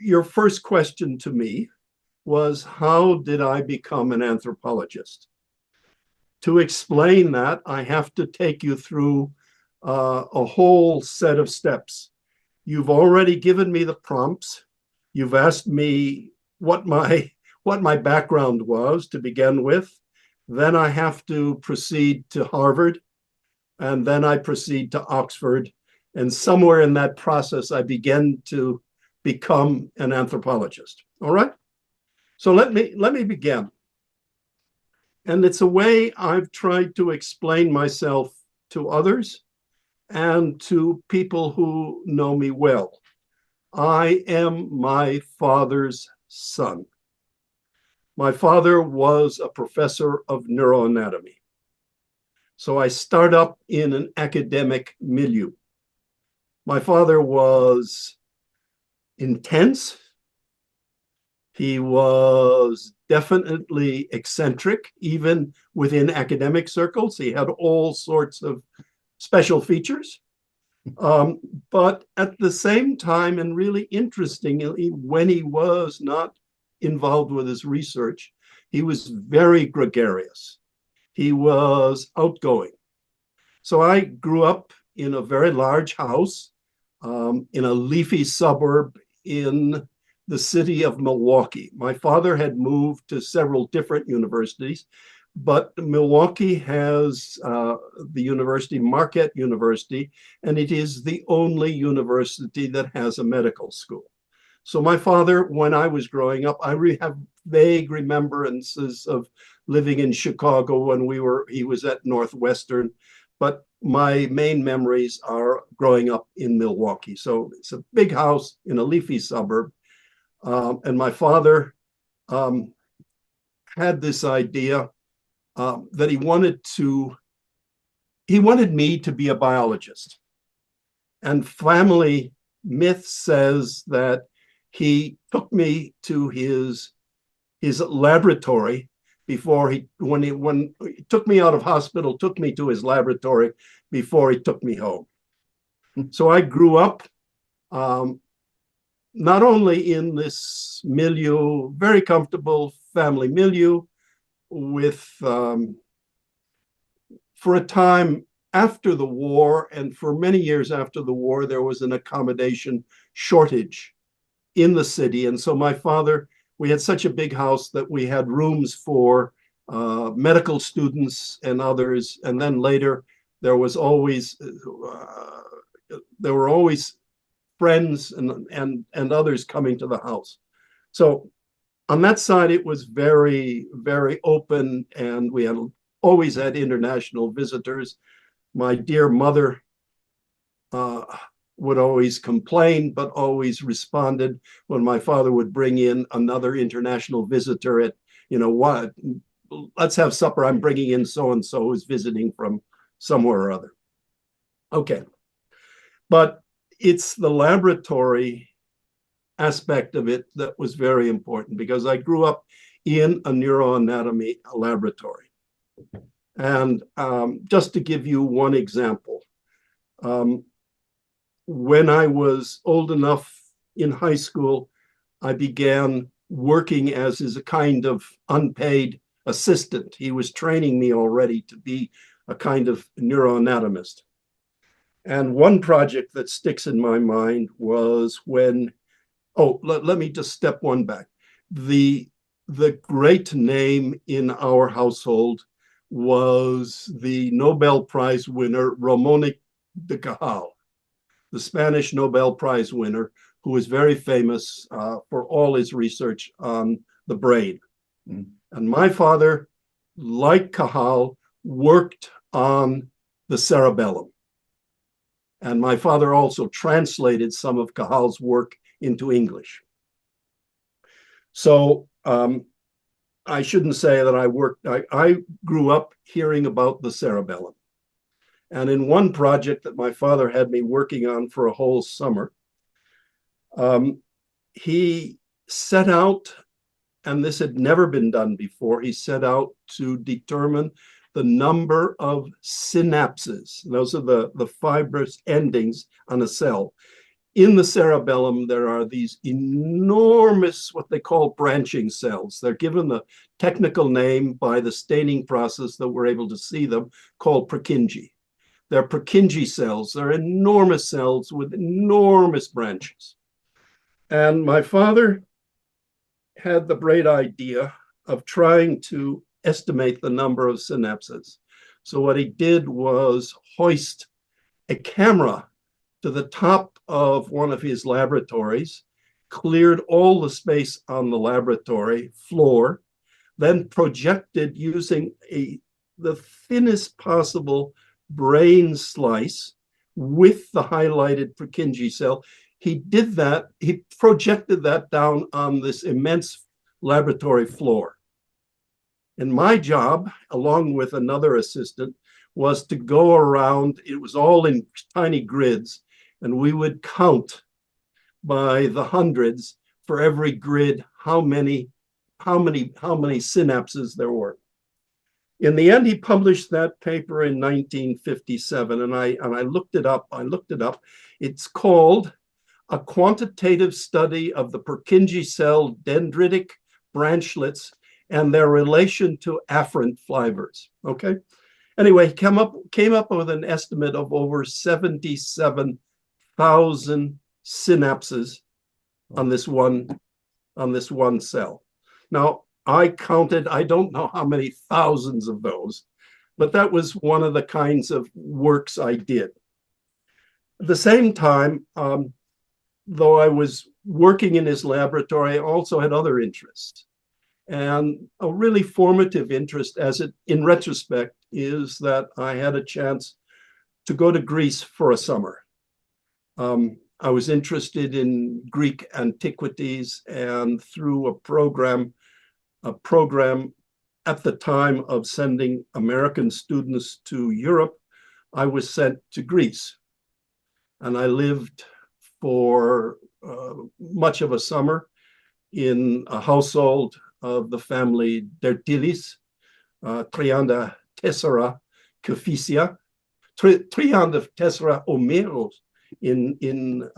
Your first question to me was, how did I become an anthropologist? To explain that, I have to take you through a whole set of steps. You've already given me the prompts. You've asked me what my background was to begin with. Then I have to proceed to Harvard, and then I proceed to Oxford. And somewhere in that process, I begin to become an anthropologist. All right? So let me begin. And it's a way I've tried to explain myself to others and to people who know me well. I am my father's son. My father was a professor of neuroanatomy. So I start up in an academic milieu. My father was intense. He was definitely eccentric, even within academic circles. He had all sorts of special features. But at the same time, and really interestingly, when he was not involved with his research, he was very gregarious. He was outgoing. So I grew up in a very large house in a leafy suburb in the city of Milwaukee. My father had moved to several different universities, but Milwaukee has the university, Marquette University, and it is the only university that has a medical school. So my father, when I was growing up, I have vague remembrances of living in Chicago when he was at Northwestern, but my main memories are growing up in Milwaukee. So it's a big house in a leafy suburb. And my father had this idea that he wanted me to be a biologist. And family myth says that he took me to his laboratory when he took me out of hospital, took me to his laboratory before he took me home. So I grew up not only in this milieu, very comfortable family milieu, with for a time after the war, and for many years after the war, there was an accommodation shortage in the city. And so my father, we had such a big house that we had rooms for medical students and others. And then later, there were always friends and others coming to the house. So on that side, it was very, very open, and we always had international visitors. My dear mother would always complain, but always responded when my father would bring in another international visitor at, what, let's have supper. I'm bringing in so-and-so who's visiting from somewhere or other. Okay. But it's the laboratory aspect of it that was very important, because I grew up in a neuroanatomy laboratory. And just to give you one example, when I was old enough in high school, I began working as a kind of unpaid assistant. He was training me already to be a kind of neuroanatomist. And one project that sticks in my mind was when, let me just step one back. The great name in our household was the Nobel Prize winner, Ramón de Cajal, the Spanish Nobel Prize winner, who was very famous for all his research on the brain. Mm. And my father like Cahal, worked on the cerebellum. And my father also translated some of Cahal's work into English. So I shouldn't say that I grew up hearing about the cerebellum. And in one project that my father had me working on for a whole summer, he set out, and this had never been done before, he set out to determine the number of synapses. Those are the fibrous endings on a cell. In the cerebellum, there are these enormous, what they call branching cells. They're given the technical name by the staining process that we're able to see them, called Purkinje. They're Purkinje cells. They're enormous cells with enormous branches. And my father had the great idea of trying to estimate the number of synapses. So what he did was hoist a camera to the top of one of his laboratories, cleared all the space on the laboratory floor, then projected using the thinnest possible brain slice with the highlighted Purkinje cell. He did that, he projected that down on this immense laboratory floor. And my job, along with another assistant, was to go around, it was all in tiny grids, and we would count by the hundreds for every grid how many synapses there were. In the end, he published that paper in 1957, and I looked it up. It's called A Quantitative Study of the Purkinje Cell Dendritic Branchlets and Their Relation to Afferent Fibers. Okay. Anyway, he came up with an estimate of over 77,000 synapses on this one cell. Now, I counted, I don't know how many thousands of those, but that was one of the kinds of works I did. At the same time, though I was working in his laboratory, I also had other interests. And a really formative interest, in retrospect, is that I had a chance to go to Greece for a summer. I was interested in Greek antiquities, and through a program at the time of sending American students to Europe, I was sent to Greece. And I lived for much of a summer in a household of the family Dertilis, Trianda Tessera Kefisia, Trianda Tessera Omeros in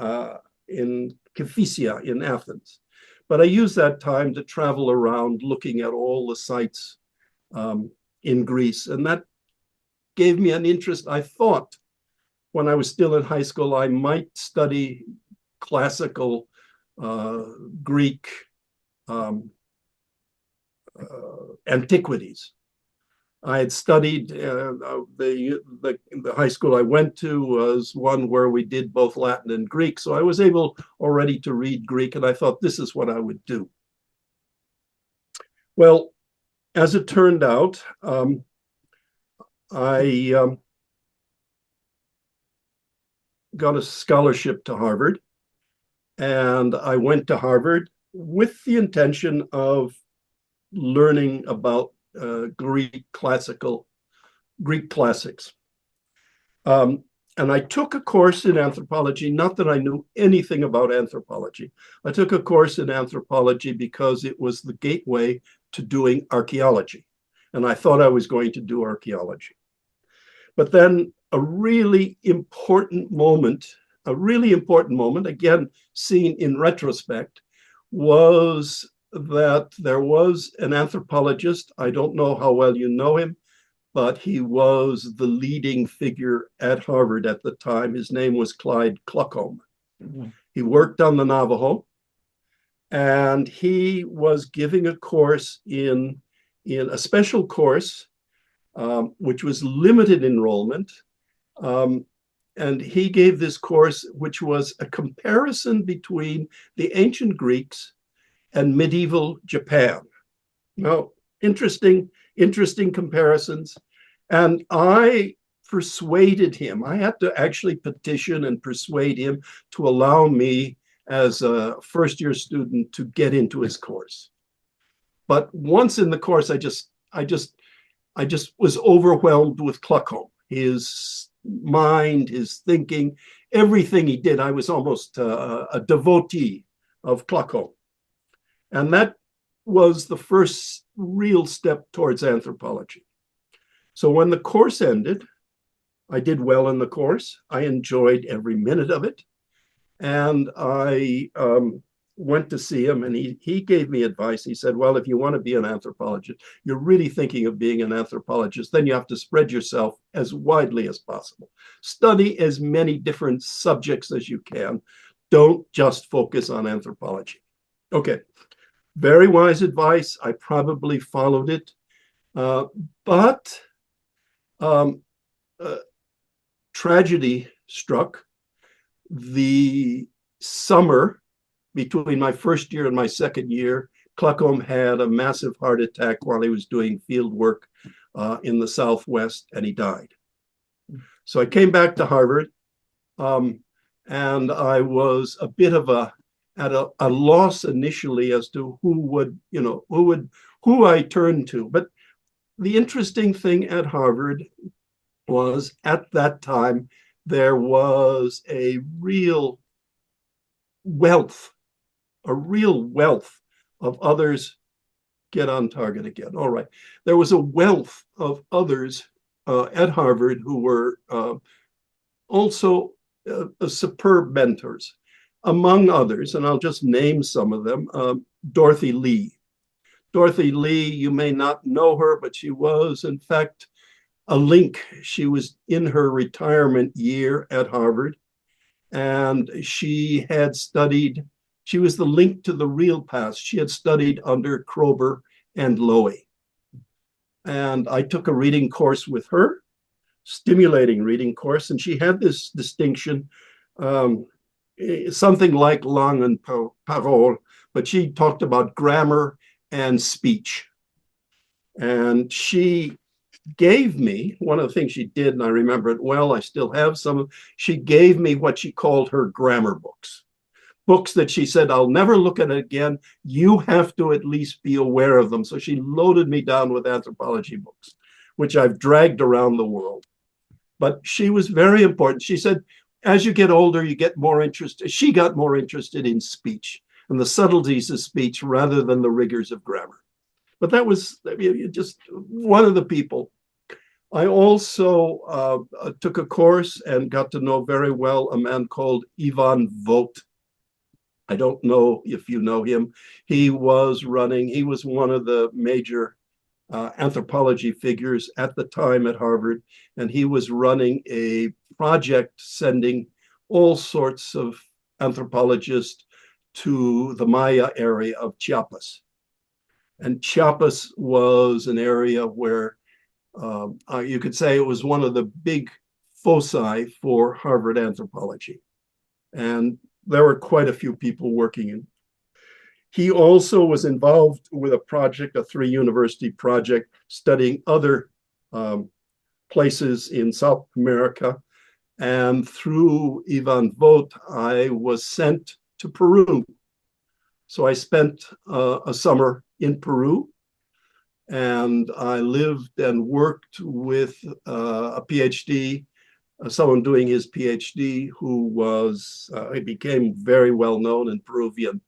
Kefisia in Athens. But I used that time to travel around looking at all the sites in Greece. And that gave me an interest. I thought when I was still in high school, I might study classical Greek antiquities. I had studied, the high school I went to was one where we did both Latin and Greek. So I was able already to read Greek, and I thought this is what I would do. Well, as it turned out, I got a scholarship to Harvard, and I went to Harvard with the intention of learning about Greek classics. And I took a course in anthropology, not that I knew anything about anthropology. I took a course in anthropology because it was the gateway to doing archaeology. And I thought I was going to do archaeology. But then a really important moment, again, seen in retrospect, was that there was an anthropologist. I don't know how well you know him, but he was the leading figure at Harvard at the time. His name was Clyde Kluckholm. Mm-hmm. He worked on the Navajo, and he was giving a course in a special course, which was limited enrollment. And he gave this course, which was a comparison between the ancient Greeks and medieval Japan. Now, interesting, interesting comparisons. And I persuaded him. I had to actually petition and persuade him to allow me as a first-year student to get into his course. But once in the course, I just was overwhelmed with Kluckholm. His mind, his thinking, everything he did. I was almost a devotee of Kluckholm. And that was the first real step towards anthropology. So when the course ended, I did well in the course. I enjoyed every minute of it. And I went to see him, and he gave me advice. He said, well, if you want to be an anthropologist, you're really thinking of being an anthropologist, then you have to spread yourself as widely as possible. Study as many different subjects as you can. Don't just focus on anthropology. Okay, very wise advice. I probably followed it. But tragedy struck. The summer between my first year and my second year, Kluckholm had a massive heart attack while he was doing field work in the Southwest, and he died. So I came back to Harvard, and I was a bit of at a loss initially as to who I turned to. But the interesting thing at Harvard was at that time, there was a real wealth of others. Get on target again. All right. There was a wealth of others at Harvard who were also superb mentors. Among others, and I'll just name some of them, Dorothy Lee. Dorothy Lee, you may not know her, but she was, in fact, a link. She was in her retirement year at Harvard, and she had studied, she was the link to the real past. She had studied under Kroeber and Lowy. And I took a reading course with her, stimulating reading course, and she had this distinction, something like langue and parole, but she talked about grammar and speech. And she gave me, one of the things she did, and I remember it well, I still have some, she gave me what she called her grammar books. Books that she said, I'll never look at it again. You have to at least be aware of them. So she loaded me down with anthropology books, which I've dragged around the world. But she was very important. She said, as you get older, you get more interested. She got more interested in speech and the subtleties of speech rather than the rigors of grammar. But that was just one of the people. I also took a course and got to know very well a man called Evans-Pritchard. I don't know if you know him. He was one of the major anthropology figures at the time at Harvard, and he was running a project sending all sorts of anthropologists to the Maya area of Chiapas. And Chiapas was an area where you could say it was one of the big foci for Harvard anthropology. And there were quite a few people working in. He also was involved with a project, a 3-university project, studying other places in South America. And through Evans-Pritchard, I was sent to Peru. So I spent a summer in Peru, and I lived and worked with a PhD, someone doing his PhD who he became very well known in Peruvian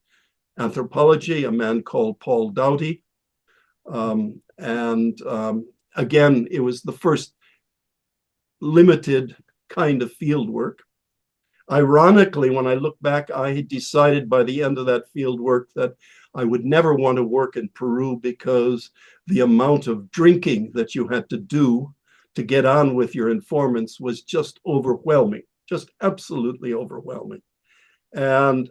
anthropology, a man called Paul Doughty. Again, it was the first limited kind of field work. Ironically, when I look back, I had decided by the end of that field work that I would never want to work in Peru because the amount of drinking that you had to do to get on with your informants was just overwhelming, just absolutely overwhelming. And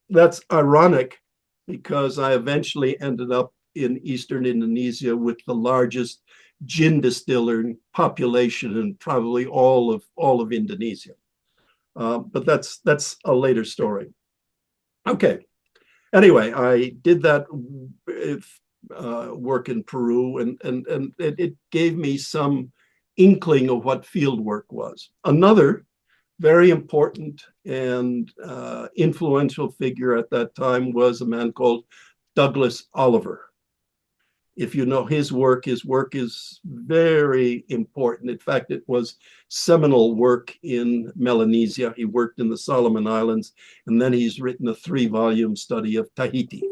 that's ironic because I eventually ended up in Eastern Indonesia with the largest gin distiller population in probably all of Indonesia. But that's a later story. Okay. Anyway, I did that work in Peru, and it gave me some inkling of what field work was. Another very important and influential figure at that time was a man called Douglas Oliver. If you know his work is very important. In fact, it was seminal work in Melanesia. He worked in the Solomon Islands, and then he's written a 3-volume study of Tahiti.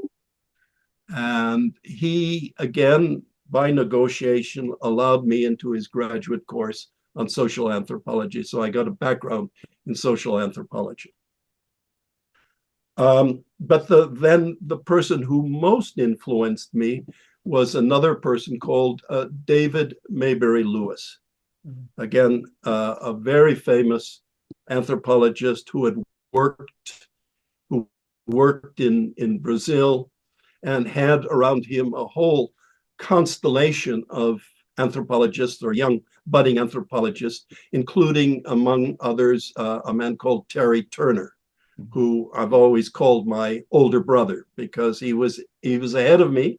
And he, again, by negotiation, allowed me into his graduate course on social anthropology. So I got a background in social anthropology. But then the person who most influenced me was another person called David Maybury-Lewis. Again, a very famous anthropologist who worked in Brazil and had around him a whole constellation of anthropologists or young budding anthropologists, including, among others, a man called Terry Turner, who I've always called my older brother because he was ahead of me.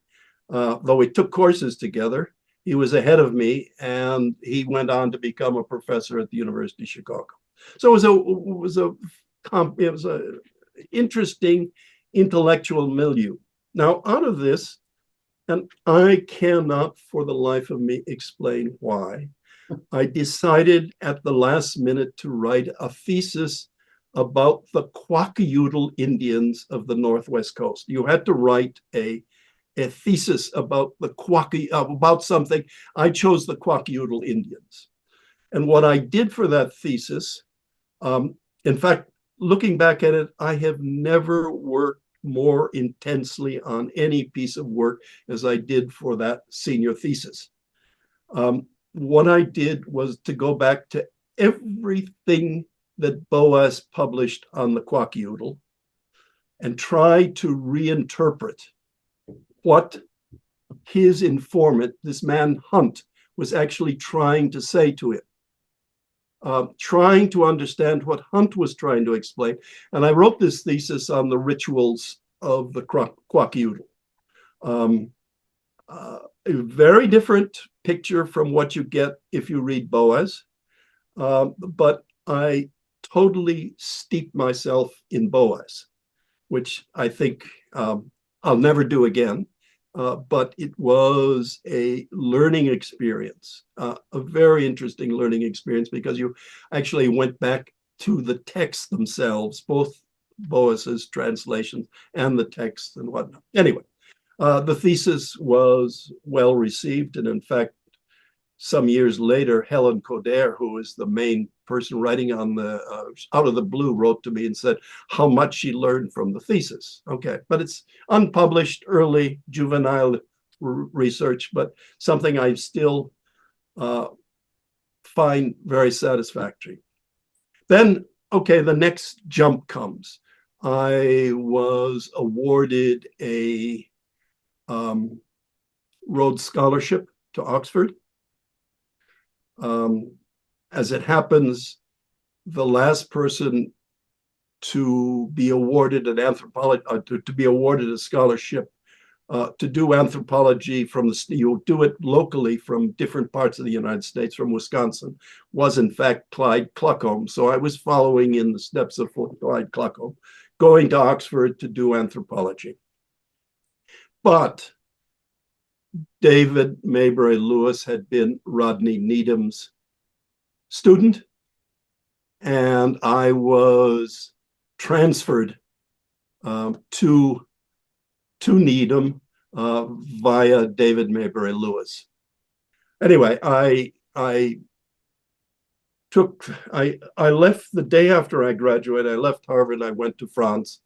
Though we took courses together, he was ahead of me, and he went on to become a professor at the University of Chicago. So it was a interesting intellectual milieu. Now, out of this, and I cannot for the life of me explain why, I decided at the last minute to write a thesis about the Kwakiutl Indians of the Northwest Coast. You had to write a thesis about about something. I chose the Kwakiutl Indians. And what I did for that thesis, in fact, looking back at it, I have never worked more intensely on any piece of work as I did for that senior thesis. What I did was to go back to everything that Boas published on the Kwakiutl and try to reinterpret what his informant, this man Hunt, was actually trying to say to him. Trying to understand what Hunt was trying to explain. And I wrote this thesis on the rituals of the Kwakiutl. A very different picture from what you get if you read Boas, but I totally steeped myself in Boas, which I think I'll never do again. But it was a learning experience, a very interesting learning experience, because you actually went back to the texts themselves, both Boas's translations and the text and whatnot. Anyway, the thesis was well received. And in fact, some years later, Helen Coder, who is the main person writing on the out of the blue, wrote to me and said how much she learned from the thesis. Okay, but it's unpublished, early juvenile research, but something I still find very satisfactory. Then, okay, the next jump comes. I was awarded a Rhodes Scholarship to Oxford. As it happens, the last person to be awarded an anthropology, to be awarded a scholarship to do anthropology from you do it locally from different parts of the United States, from Wisconsin, was in fact Clyde Cluckombe. So I was following in the steps of Clyde Cluckombe, going to Oxford to do anthropology. But David Maybury-Lewis had been Rodney Needham's student, and I was transferred to Needham via David Maybury-Lewis. Anyway, I left the day after I graduated. I left Harvard. I went to France,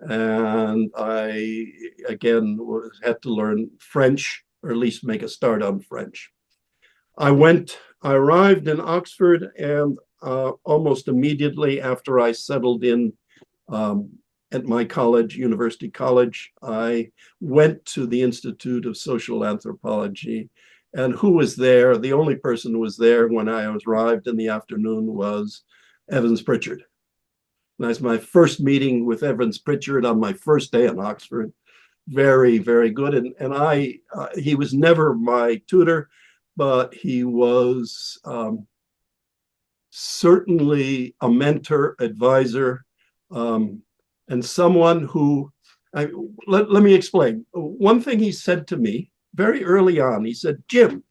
and I again had to learn French, or at least make a start on French. I arrived in Oxford, and almost immediately after I settled in at my college, University College, I went to the Institute of Social Anthropology. And who was there? The only person who was there when I arrived in the afternoon was Evans-Pritchard. That's my first meeting with Evans-Pritchard on my first day in Oxford. very, very good. And he was never my tutor, but he was certainly a mentor, advisor, and someone who, let me explain. One thing he said to me very early on, he said, Jim,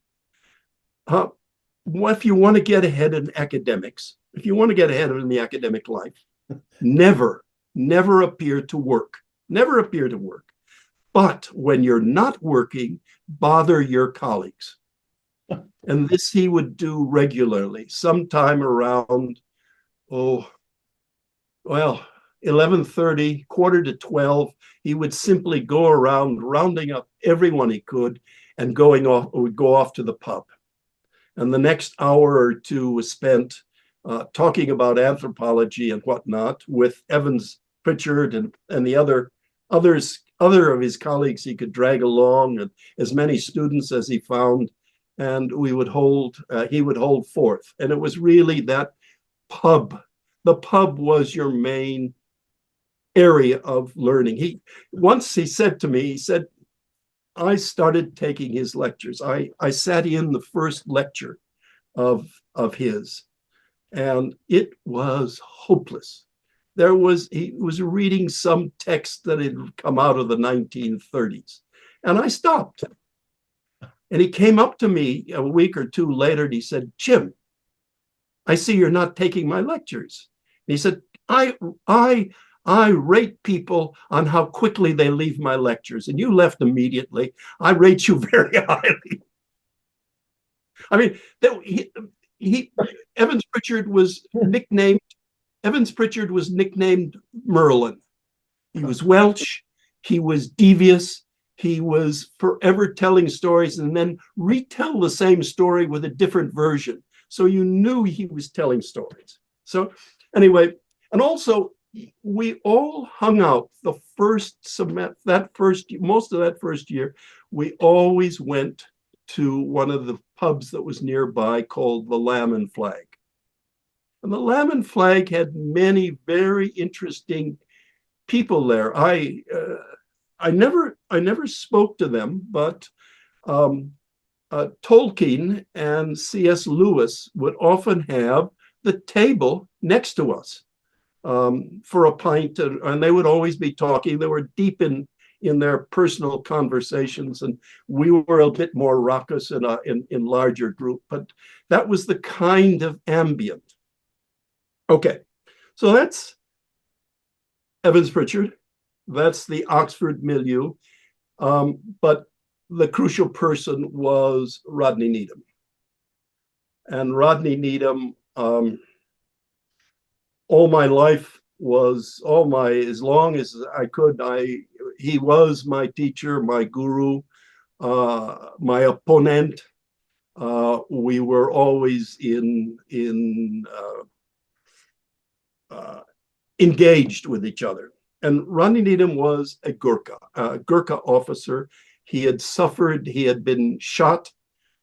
if you want to get ahead in academics, if you want to get ahead in the academic life, never appear to work. Never appear to work. But when you're not working, bother your colleagues. And this he would do regularly, sometime around, 11:30, quarter to 12. He would simply go around rounding up everyone he could and would go off to the pub. And the next hour or two was spent talking about anthropology and whatnot with Evans-Pritchard and the other of his colleagues he could drag along, and as many students as he found. And he would hold forth. And it was really that pub. The pub was your main area of learning. Once he said to me, I started taking his lectures. I sat in the first lecture of his, and it was hopeless. He was reading some text that had come out of the 1930s, and I stopped. And he came up to me a week or two later and he said, Jim, I see you're not taking my lectures. And he said, I rate people on how quickly they leave my lectures, and you left immediately. I rate you very highly. I mean, Evans-Pritchard was nicknamed Merlin. He was Welsh. He was devious. He was forever telling stories and then retell the same story with a different version. So you knew he was telling stories. So anyway, and also we all hung out the first semester, most of that first year, we always went to one of the pubs that was nearby called the Lamb and Flag. And the Lamb and Flag had many very interesting people there. I never spoke to them, but Tolkien and C.S. Lewis would often have the table next to us for a pint, and they would always be talking. They were deep in their personal conversations, and we were a bit more raucous in larger group, but that was the kind of ambient. Okay, so that's Evans-Pritchard. That's the Oxford milieu. But the crucial person was Rodney Needham. And Rodney Needham, all my life as long as I could, he was my teacher, my guru, my opponent. We were always engaged with each other. And Rodney Needham was a Gurkha officer. He had been shot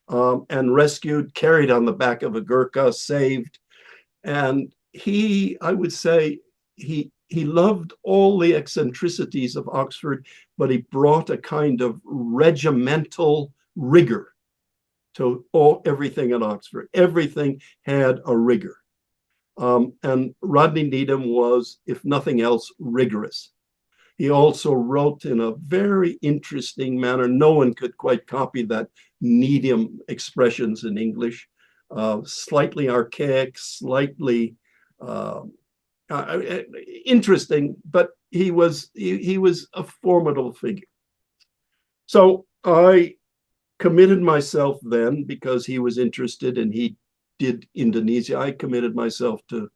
and rescued, carried on the back of a Gurkha, saved. And I would say, he loved all the eccentricities of Oxford, but he brought a kind of regimental rigor to everything at Oxford. Everything had a rigor. And Rodney Needham was, if nothing else, rigorous. He also wrote in a very interesting manner. No one could quite copy that Needham expressions in English. Slightly archaic, slightly interesting, but he was a formidable figure. So I committed myself then, because he was interested and he did Indonesia. I committed myself to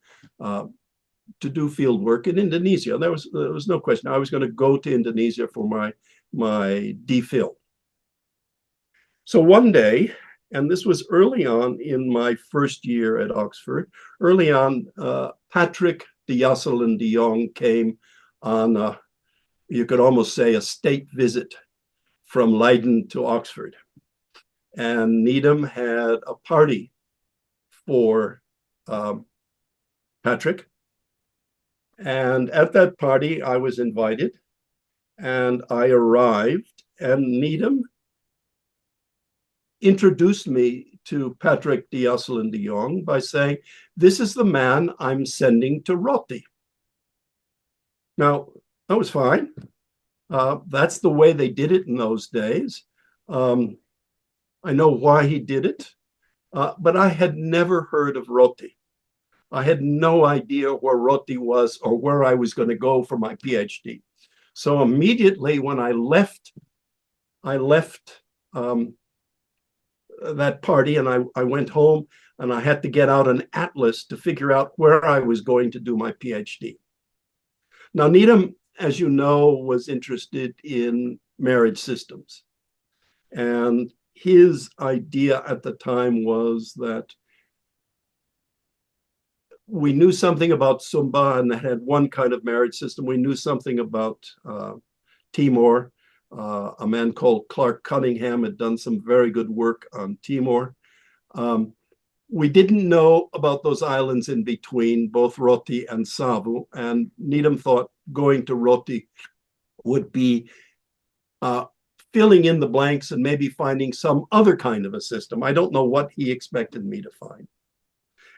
do field work in Indonesia. There was no question. I was going to go to Indonesia for my DPhil. So one day, and this was early on in my first year at Oxford, early on, Patrick de Jocelyn de Jong came on, you could almost say, a state visit from Leiden to Oxford. And Needham had a party for Patrick. And at that party, I was invited. And I arrived, and Needham introduced me to Patrick de Asselin de Jong by saying, "This is the man I'm sending to Rotti." Now, that was fine. That's the way they did it in those days. I know why he did it, but I had never heard of Rotti. I had no idea where Rotti was or where I was going to go for my PhD. So immediately when I left that party, and I went home, and I had to get out an atlas to figure out where I was going to do my PhD. Now, Needham, as you know, was interested in marriage systems. And his idea at the time was that we knew something about Sumba, and that had one kind of marriage system. We knew something about Timor. A man called Clark Cunningham had done some very good work on Timor. We didn't know about those islands in between, both Roti and Savu, and Needham thought going to Roti would be filling in the blanks and maybe finding some other kind of a system. I don't know what he expected me to find.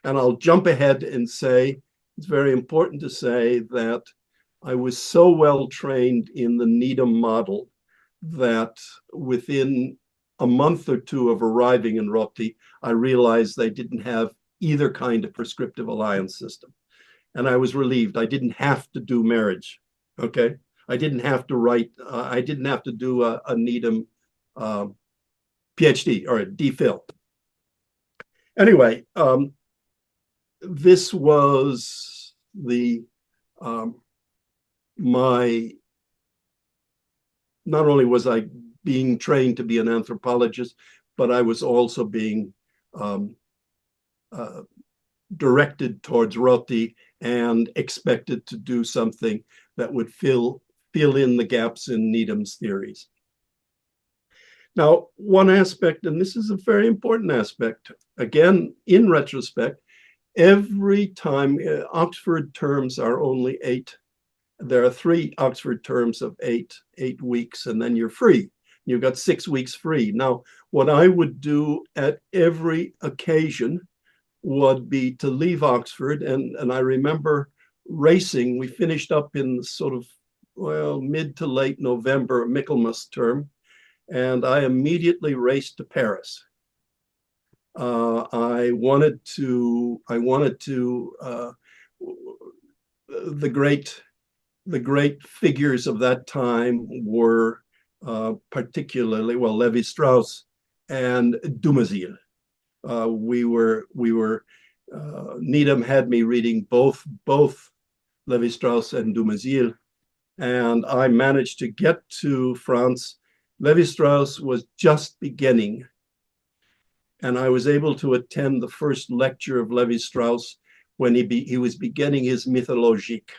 And I'll jump ahead and say, it's very important to say that I was so well trained in the Needham model that within a month or two of arriving in Roti, I realized they didn't have either kind of prescriptive alliance system. And I was relieved. I didn't have to do marriage, okay? I didn't have to write, I didn't have to do a Needham PhD or a DPhil. Anyway, this was the, not only was I being trained to be an anthropologist, but I was also being directed towards Roti and expected to do something that would fill in the gaps in Needham's theories. Now, one aspect, and this is a very important aspect, again, in retrospect, every time Oxford terms are only 8. There are 3 Oxford terms of 8 weeks, and then you're free. You've got 6 weeks free. Now, what I would do at every occasion would be to leave Oxford, and I remember racing. We finished up in sort of, well, mid to late November, Michaelmas term, and I immediately raced to Paris. I wanted to, the great figures of that time were particularly, well, Lévi-Strauss and Dumézil. Needham had me reading both Lévi-Strauss and Dumézil, and I managed to get to France. Lévi-Strauss was just beginning, and I was able to attend the first lecture of Lévi-Strauss when he was beginning his Mythologique.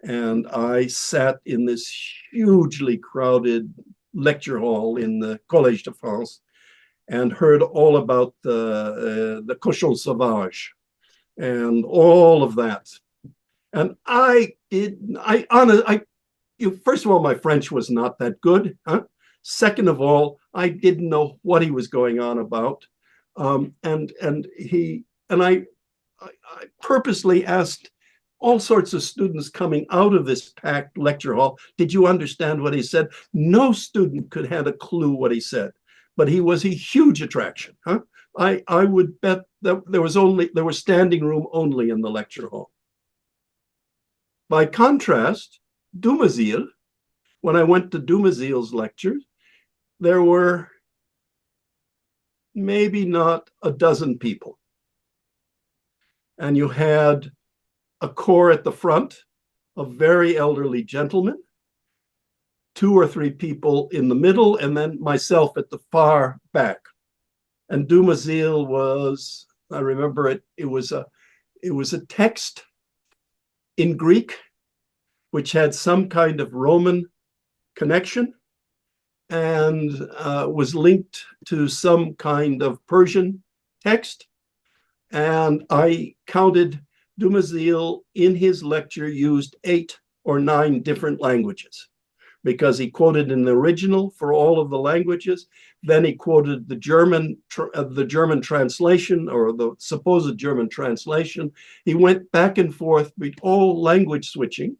And I sat in this hugely crowded lecture hall in the Collège de France and heard all about the cochon sauvage and all of that. And first of all, my French was not that good. Huh? Second of all, I didn't know what he was going on about. I purposely asked all sorts of students coming out of this packed lecture hall, did you understand what he said? No student could have a clue what he said, but he was a huge attraction. Huh? I would bet that there was standing room only in the lecture hall. By contrast, Dumézil, when I went to Dumézil's lectures, there were maybe not a dozen people. And you had a core at the front of very elderly gentlemen, 2 or 3 people in the middle, and then myself at the far back. And Dumézil was, I remember it was a text in Greek, which had some kind of Roman connection and was linked to some kind of Persian text. And I counted Dumézil in his lecture used 8 or 9 different languages. because he quoted in the original for all of the languages. Then he quoted the German translation, or the supposed German translation. He went back and forth with all language switching.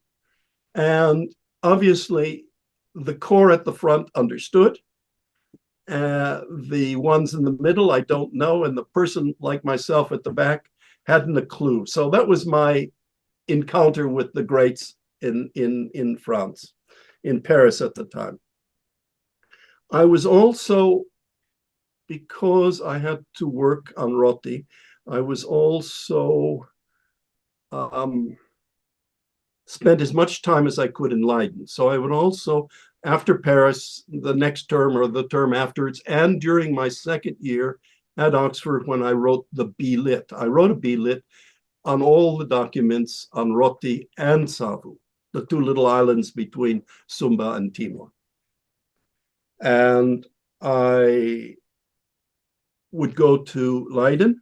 And obviously, the core at the front understood. The ones in the middle, I don't know. And the person like myself at the back hadn't a clue. So that was my encounter with the greats in France, in Paris at the time. I was also, because I had to work on Rotti, I was also spent as much time as I could in Leiden. So I would also, after Paris, the next term or the term afterwards, and during my second year at Oxford when I wrote the B-Lit. I wrote a B-Lit on all the documents on Rotti and Savu, the two little islands between Sumba and Timor. And I would go to Leiden.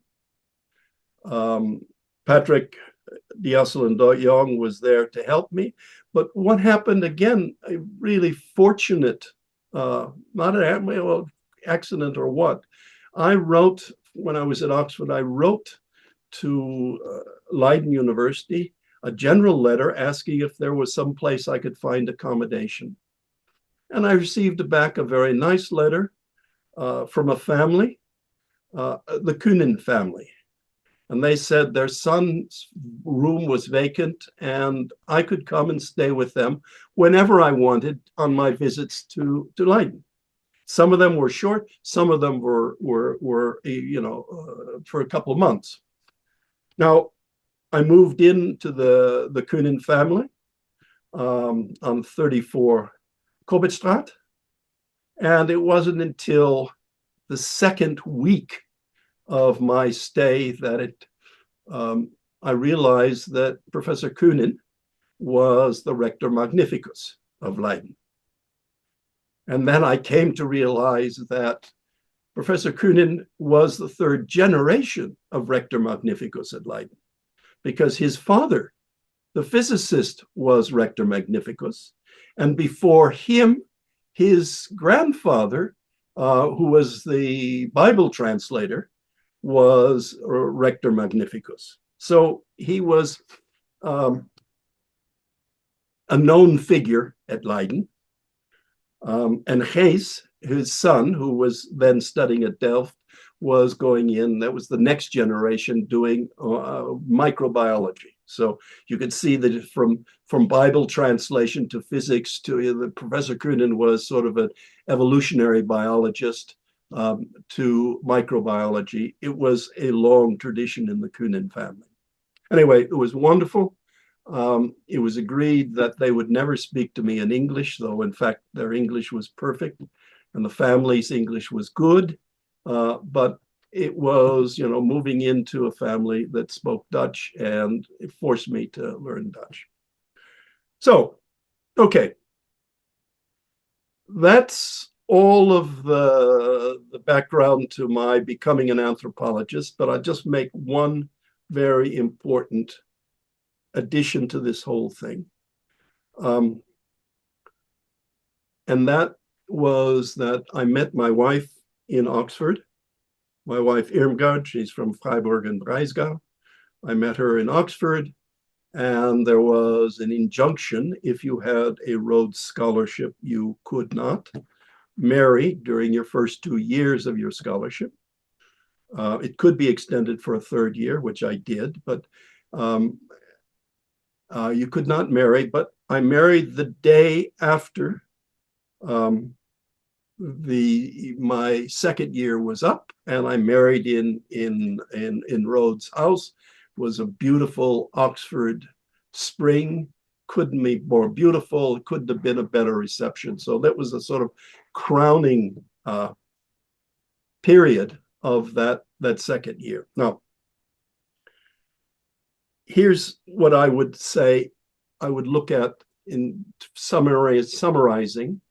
Patrick Diasselin-Young was there to help me. But what happened, again, a really fortunate, not an accident or what, I wrote, when I was at Oxford, I wrote to Leiden University a general letter asking if there was some place I could find accommodation. And I received back a very nice letter from a family, the Kunin family. And they said their son's room was vacant and I could come and stay with them whenever I wanted on my visits to Leiden. Some of them were short, some of them were for a couple of months. Now, I moved into the Kunin family on 34 Kobertstraat. And it wasn't until the second week of my stay that I realized that Professor Kunin was the Rector Magnificus of Leiden. And then I came to realize that Professor Kunin was the third generation of Rector Magnificus at Leiden, because his father, the physicist, was Rector Magnificus. And before him, his grandfather, who was the Bible translator, was Rector Magnificus. So he was a known figure at Leiden. And Gijs, his son, who was then studying at Delft, was going in, that was the next generation, doing microbiology. So you could see that from Bible translation to physics to the Professor Kunin was sort of an evolutionary biologist to microbiology. It was a long tradition in the Kunin family. Anyway, it was wonderful. It was agreed that they would never speak to me in English, though in fact their English was perfect and the family's English was good. But it was, moving into a family that spoke Dutch, and it forced me to learn Dutch. So, okay. That's all of the background to my becoming an anthropologist, but I'll just make one very important addition to this whole thing. And that was that I met my wife in Oxford. My wife Irmgard, she's from Freiburg and Breisgau. I met her in Oxford, and there was an injunction: if you had a Rhodes Scholarship, you could not marry during your first 2 years of your scholarship. It could be extended for a third year, which I did, but you could not marry. But I married the day after my second year was up, and I married in Rhodes House. It was a beautiful Oxford spring. Couldn't be more beautiful. It couldn't have been a better reception. So that was a sort of crowning period of that second year. Now, here's what I would say I would look at in summarizing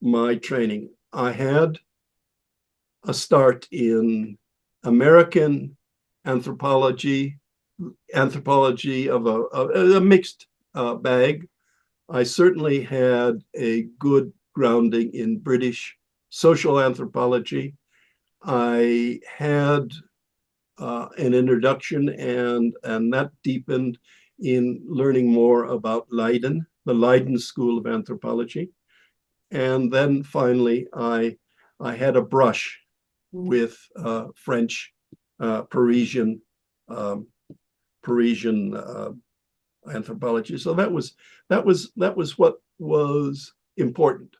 my training. I had a start in American anthropology of a mixed bag, I certainly had a good grounding in British social anthropology. I had an introduction, and that deepened in learning more about Leiden, the Leiden School of Anthropology. And then finally, I had a brush with French, Parisian anthropology. So that was what was important.